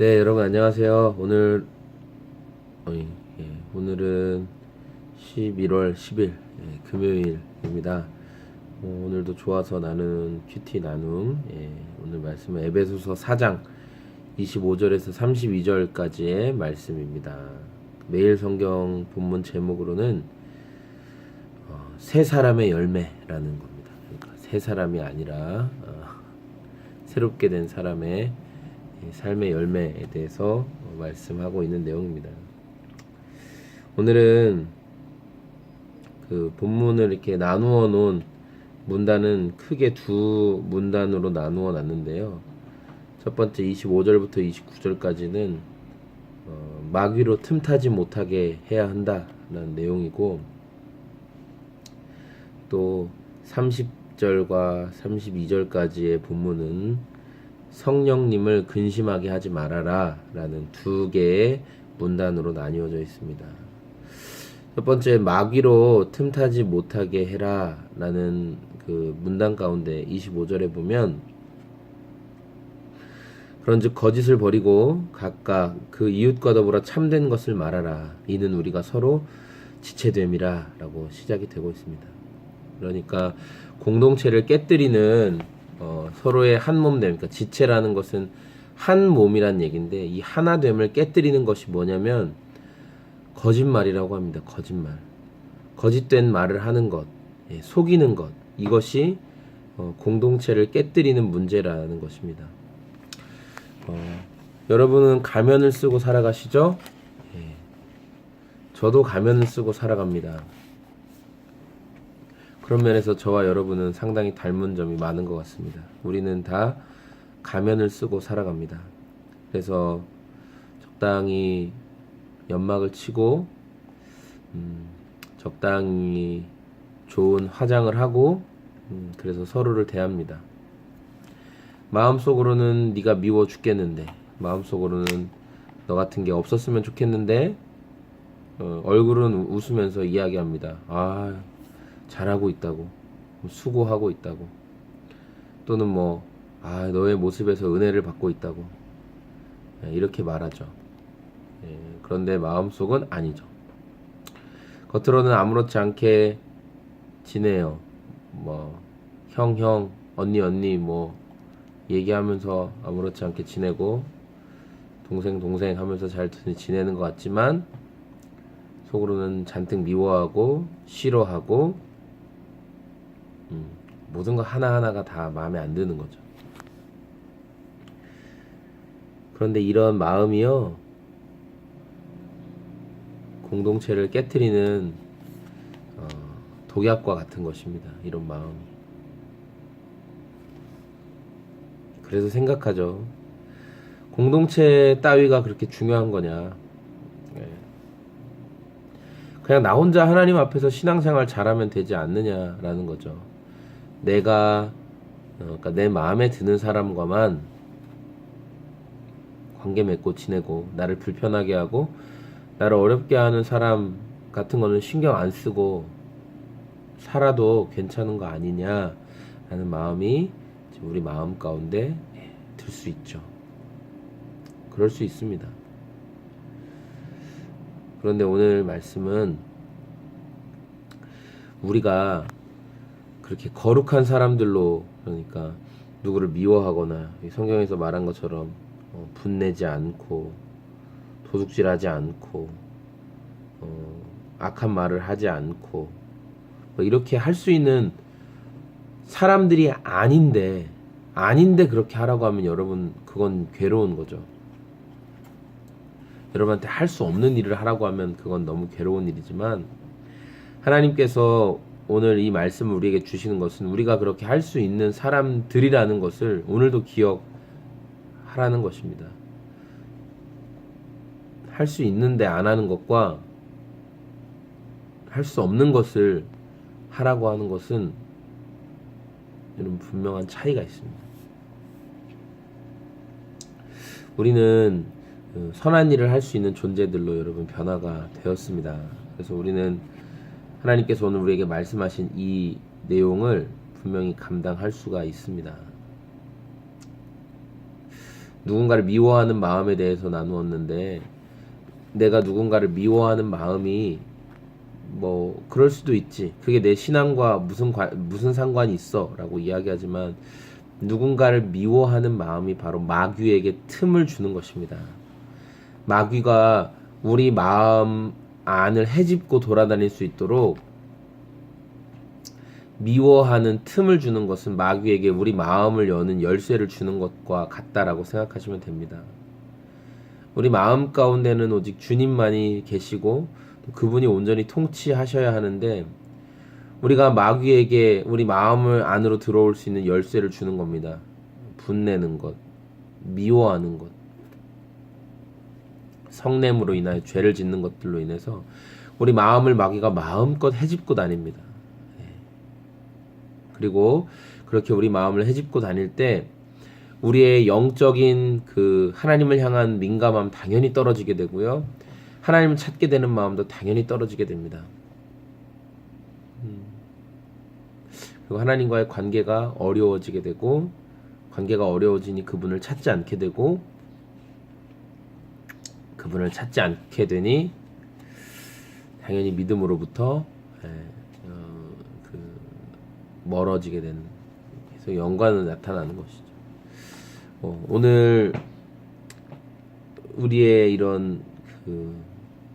네, 여러분 안녕하세요. 오늘은 11월 10일 금요일입니다. 오늘도 좋아서 나누는 큐티 나눔. 오늘 말씀은 에베소서 4장 25절에서 32절까지의 말씀입니다. 매일 성경 본문 제목으로는 새 사람의 열매라는 겁니다. 그러니까 새 사람이 아니라 새롭게 된 사람의 삶의 열매에 대해서 말씀하고 있는 내용입니다. 오늘은 그 본문을 이렇게 나누어 놓은 문단은 크게 두 문단으로 나누어 놨는데요. 첫 번째 25절부터 29절까지는 마귀로 틈타지 못하게 해야 한다라는 내용이고, 또 30절과 32절까지의 본문은 성령님을 근심하게 하지 말아라 라는 두 개의 문단으로 나뉘어져 있습니다. 첫 번째, 마귀로 틈타지 못하게 해라 라는 그 문단 가운데 25절에 보면, 그런즉 거짓을 버리고 각각 그 이웃과 더불어 참된 것을 말하라. 이는 우리가 서로 지체됨이라 라고 시작이 되고 있습니다. 그러니까 공동체를 깨뜨리는 서로의 한 몸됨, 그러니까 지체라는 것은 한 몸이란 얘기인데, 이 하나됨을 깨뜨리는 것이 뭐냐면 거짓말이라고 합니다. 거짓말, 거짓된 말을 하는 것, 속이는 것, 이것이 공동체를 깨뜨리는 문제라는 것입니다. 여러분은 가면을 쓰고 살아가시죠? 저도 가면을 쓰고 살아갑니다. 그런 면에서 저와 여러분은 상당히 닮은 점이 많은 것 같습니다. 우리는 다 가면을 쓰고 살아갑니다. 그래서 적당히 연막을 치고 적당히 좋은 화장을 하고 그래서 서로를 대합니다. 마음속으로는 네가 미워 죽겠는데, 마음속으로는 너 같은 게 없었으면 좋겠는데, 얼굴은 웃으면서 이야기합니다. 잘하고 있다고, 수고하고 있다고, 또는 너의 모습에서 은혜를 받고 있다고, 이렇게 말하죠. 그런데 마음속은 아니죠. 겉으로는 아무렇지 않게 지내요. 형, 언니, 얘기하면서 아무렇지 않게 지내고, 동생 하면서 잘 지내는 것 같지만, 속으로는 잔뜩 미워하고, 싫어하고, 모든 것 하나하나가 다 마음에 안 드는 거죠. 그런데 이런 마음이요, 공동체를 깨트리는 독약과 같은 것입니다. 이런 마음이. 그래서 생각하죠. 공동체 따위가 그렇게 중요한 거냐. 그냥 나 혼자 하나님 앞에서 신앙생활 잘하면 되지 않느냐라는 거죠. 그러니까 내 마음에 드는 사람과만 관계 맺고 지내고, 나를 불편하게 하고 나를 어렵게 하는 사람 같은 거는 신경 안 쓰고 살아도 괜찮은 거 아니냐라는 마음이 우리 마음 가운데 들 수 있죠. 그럴 수 있습니다. 그런데 오늘 말씀은 우리가 그렇게 거룩한 사람들로, 그러니까 누구를 미워하거나 성경에서 말한 것처럼 분내지 않고, 도둑질하지 않고, 악한 말을 하지 않고, 이렇게 할 수 있는 사람들이 아닌데 그렇게 하라고 하면 여러분, 그건 괴로운 거죠. 여러분한테 할 수 없는 일을 하라고 하면 그건 너무 괴로운 일이지만, 하나님께서 오늘 이 말씀을 우리에게 주시는 것은 우리가 그렇게 할 수 있는 사람들이라는 것을 오늘도 기억하라는 것입니다. 할 수 있는데 안 하는 것과 할 수 없는 것을 하라고 하는 것은 여러분 분명한 차이가 있습니다. 우리는 선한 일을 할 수 있는 존재들로 여러분 변화가 되었습니다. 그래서 우리는 하나님께서 오늘 우리에게 말씀하신 이 내용을 분명히 감당할 수가 있습니다. 누군가를 미워하는 마음에 대해서 나누었는데, 내가 누군가를 미워하는 마음이 뭐 그럴 수도 있지. 그게 내 신앙과 무슨 상관이 있어라고 이야기하지만, 누군가를 미워하는 마음이 바로 마귀에게 틈을 주는 것입니다. 마귀가 우리 마음 안을 헤집고 돌아다닐 수 있도록 미워하는 틈을 주는 것은 마귀에게 우리 마음을 여는 열쇠를 주는 것과 같다라고 생각하시면 됩니다. 우리 마음 가운데는 오직 주님만이 계시고 그분이 온전히 통치하셔야 하는데, 우리가 마귀에게 우리 마음을 안으로 들어올 수 있는 열쇠를 주는 겁니다. 분내는 것, 미워하는 것, 성냄으로 인하여 죄를 짓는 것들로 인해서 우리 마음을 마귀가 마음껏 헤집고 다닙니다. 그리고 그렇게 우리 마음을 헤집고 다닐 때 우리의 영적인 그 하나님을 향한 민감함 당연히 떨어지게 되고요. 하나님을 찾게 되는 마음도 당연히 떨어지게 됩니다. 그리고 하나님과의 관계가 어려워지게 되고, 관계가 어려워지니 그분을 찾지 않게 되고, 그분을 찾지 않게 되니 당연히 믿음으로부터 멀어지게 되는, 그래서 연관은 나타나는 것이죠. 오늘 우리의 이런 그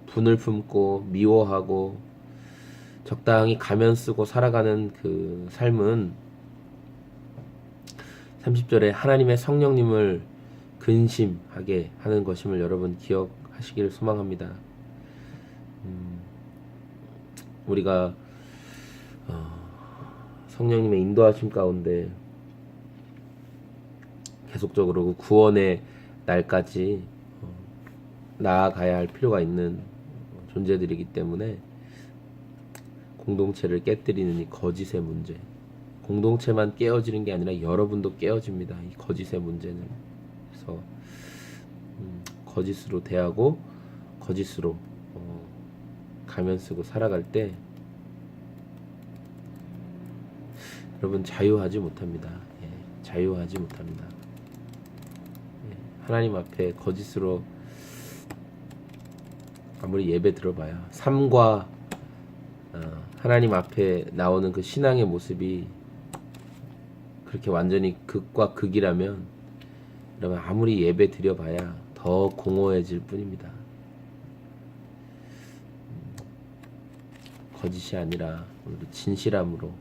분을 품고 미워하고 적당히 가면 쓰고 살아가는 그 삶은 30절에 하나님의 성령님을 근심하게 하는 것임을 여러분 기억하시기를 소망합니다. 우리가 성령님의 인도하심 가운데 계속적으로 그 구원의 날까지 나아가야 할 필요가 있는 존재들이기 때문에, 공동체를 깨뜨리는 이 거짓의 문제, 공동체만 깨어지는 게 아니라 여러분도 깨어집니다. 이 거짓의 문제는. 그래서 거짓으로 대하고 거짓으로 가면 쓰고 살아갈 때 여러분 자유하지 못합니다. 자유하지 못합니다. 하나님 앞에 거짓으로 아무리 예배 들어봐야 삶과 하나님 앞에 나오는 그 신앙의 모습이 그렇게 완전히 극과 극이라면, 여러분 아무리 예배 드려봐야 더 공허해질 뿐입니다. 거짓이 아니라 오늘도 진실함으로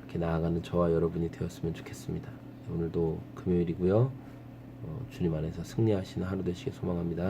이렇게 나아가는 저와 여러분이 되었으면 좋겠습니다. 오늘도 금요일이고요. 주님 안에서 승리하시는 하루 되시길 소망합니다.